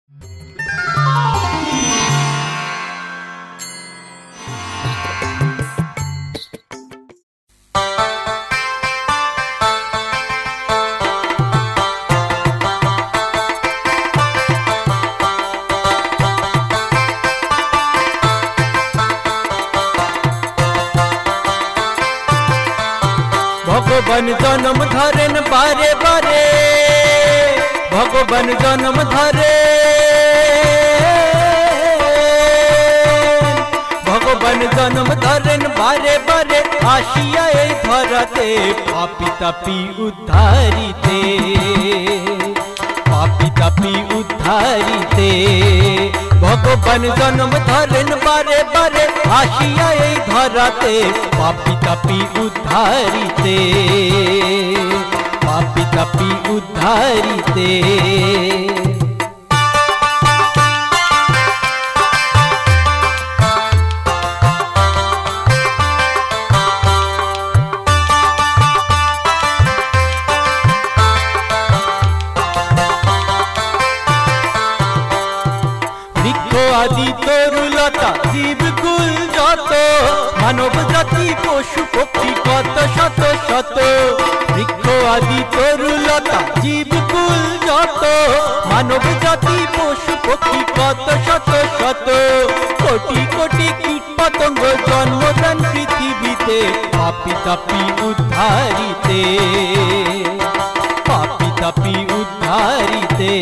भगवान जन्म धरेन बारे बारे, भगवान जन्म धरे, भगवान जन्म धरेन बारे बारे आशिया এই ধরাতে পাপী তাপী উদ্ধারিতে, পাপী তাপী উদ্ধারিতে भगवान जन्म धरेन बारे बारे आशिया এই ধরাতে पापी तापी उद्धारिते, पापी तापी उद्धारिते। आदि तरुलता जीवकुल जत मानव जाति पशु पक्षी कत शत शत, वृक्ष आदि तरुलता जीवकुल जत मानव जाति पशु पक्षी कत शत शत, कोटि कोटि कीट पतंग जन्मदान पृथिवीते पापी तापी उद्धारिते, पापी तापी उद्धारिते।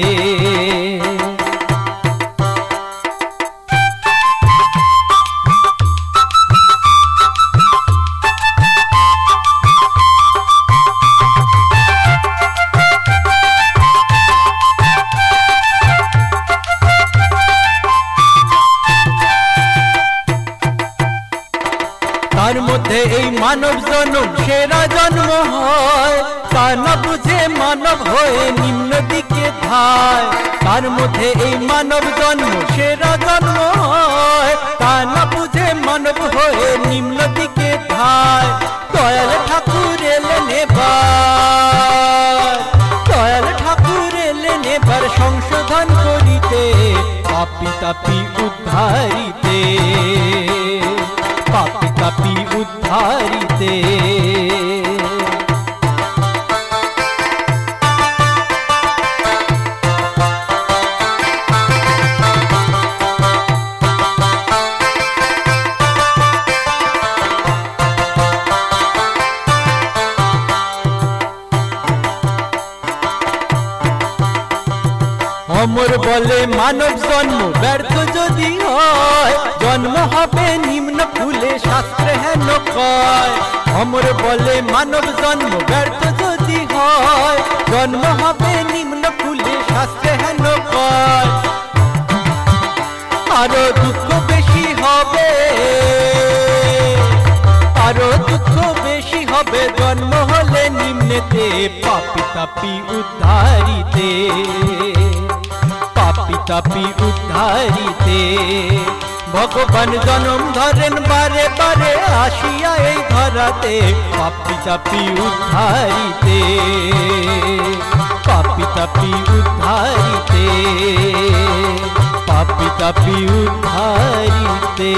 तार मध्य এই मानव जन्म सेरा जन्म হয়, তা না বুঝে মানব হয়ে নিম্ন দিকে ধায়। তার মধ্যে এই মানব জন্ম সেরা জন্ম হয়, তা না বুঝে মানব হয়ে নিম্ন দিকে ধায়। দয়াল ঠাকুর এলেন এবার, দয়াল ঠাকুর এলেন এবার সংশোধন করিতে পাপী তাপী উদ্ধারিতে, पापी तापी उद्धारिते। अमर बोले मानव जन्म व्यर्थ जदि হয়, जन्म হবে निम्न फूले शास्त्र हेन कय। अमर बोले मानव जन्म व्यर्थ जदि হয়, जन्म হবে निम्न फूले शास्त्र हेन कय। आरो दुख बेशी হবে, आरो दुख बेशी হবে जन्म হলে निम्नेते पापी तापी उद्धारिते, पापी तापी उद्धारिते। भगवान जन्म धरेन बारे बारे आशिया এই ধরাতে पापी तापी उद्धारिते, पापी तापी उद्धारिते, पापी तापी उद्धारिते।